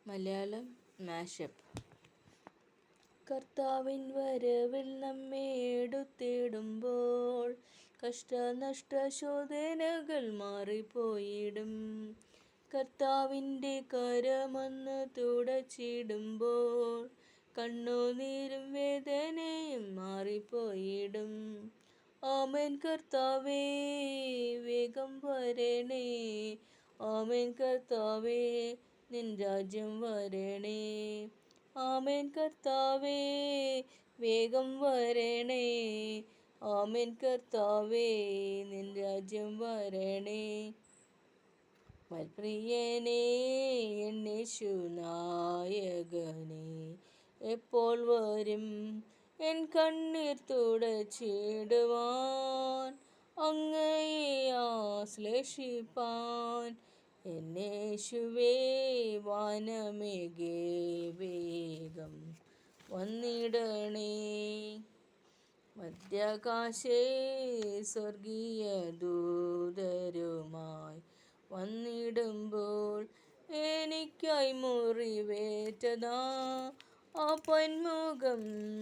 Malayalam mashup. കർത്താവിൻ വരവിൽ നമ്മെ എടുത്തിടുമ്പോൾ കഷ്ടനഷ്ട ശോധനകൾ മാറിപ്പോയിടും. കർത്താവിൻ്റെ കരമൊന്ന് തുടച്ചിടുമ്പോൾ കണ്ണുനീരും വേദനയും മാറിപ്പോയിടും. ആമേൻ കർത്താവേ വേഗം വരണേ, ആമേൻ കർത്താവേ നിൻ രാജ്യം വരണേ. ആമേൻ കർത്താവേ വേഗം വരണേ, ആമേൻ കർത്താവേ നിൻ രാജ്യം വരണേ. മൽപ്രിയനേ യേശുനായകനേ, എപ്പോൾ വരും എൻ കണ്ണീർ തുടച്ചിടുവാൻ, അങ്ങയെ ആശ്ലേഷിപ്പാൻ. എന്നേശുവേ വാനമേഘേ വേഗം വന്നിടണേ. മധ്യാകാശേ സ്വർഗീയ ദൂതരുമായി വന്നിടുമ്പോൾ എനിക്കായി മുറിവേറ്റതാ ആ പൊന്മുഖം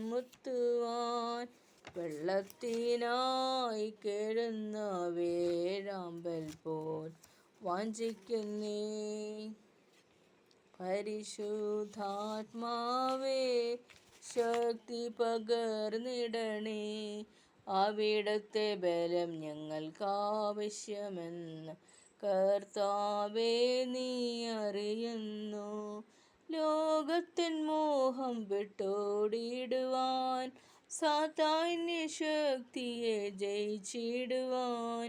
മുത്തുവാൻ. വെള്ളത്തിനായി കേഴുന്ന വേഴാമ്പൽ പോൽ വാഞ്ചിക്കുന്നേ. പരിശുദ്ധാത്മാവേ ശക്തി പകർന്നിടണേ, അവിടുത്തെ ബലം ഞങ്ങൾക്കാവശ്യമെന്ന് കർത്താവേ നീ അറിയുന്നു. ലോകത്തിൻ മോഹം വിട്ടോടിയിടുവാൻ, സാത്താന്യ ശക്തിയെ ജയിച്ചിടുവാൻ,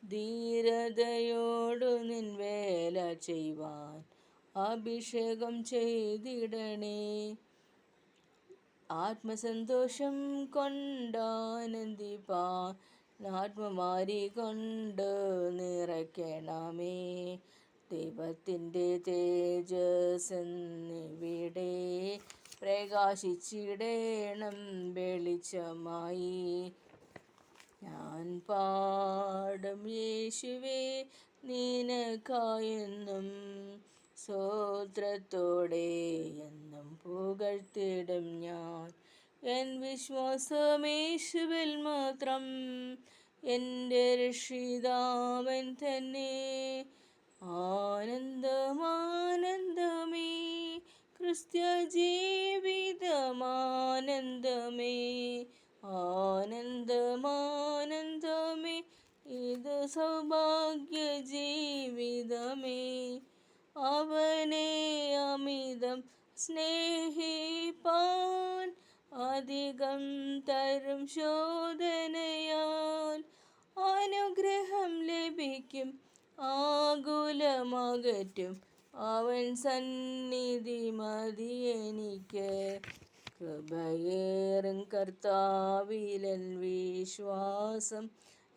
ധീരതയോടു നിൻ വേല ചെയ്യുവാൻ അഭിഷേകം ചെയ്തിടണേ. ആത്മസന്തോഷം കൊണ്ടാനന്ദിപ്പാൻ ആത്മമാരി കൊണ്ട് നിറയ്ക്കണമേ. ദൈവത്തിൻ്റെ തേജസ്സെന്നിവിടെ പ്രകാശിച്ചിടേണം വെളിച്ചമായി. ഞാൻ പാടും യേശുവേ നിനക്കായെന്നും, സ്തോത്രത്തോടെ എന്നും പുകഴ്ത്തിടും ഞാൻ. എൻ വിശ്വാസം യേശുവിൽ മാത്രം, എൻ്റെ രക്ഷിതാവൻ തന്നെ. ആനന്ദമാനന്ദമേ ക്രിസ്ത്യ ജീവിതമാനന്ദമേ, ആനന്ദമാനന്ദമേ ഇത് സൗഭാഗ്യ ജീവിതമേ. അവനെ അമിതം സ്നേഹിപ്പാൻ അധികം തരും ശോധനയാൽ അനുഗ്രഹം ലഭിക്കും, ആകുലമകറ്റും അവൻ സന്നിധി മതി എനിക്ക്. കൃപയേറും കർത്താവിലൻ വിശ്വാസം,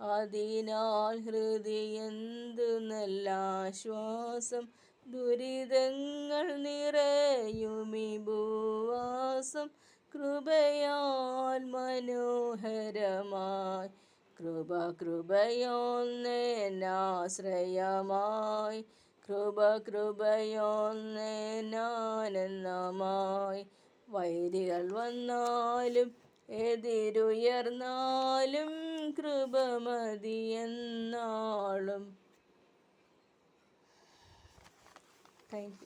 അതിനാൽ ഹൃദയെന്തു നല്ല ആശ്വാസം. ദുരിതങ്ങൾ നിറയുമീ ഭൂവാസം, കൃപയാൽ മനോഹരമായി. കൃപയൊന്നേനാശ്രയമായി, കൃപയൊന്നേനാനന്ദമായി. വൈരികൾ വന്നാലും എതിരുയർന്നാലും കൃപ മതി എന്നാളും. Thank you.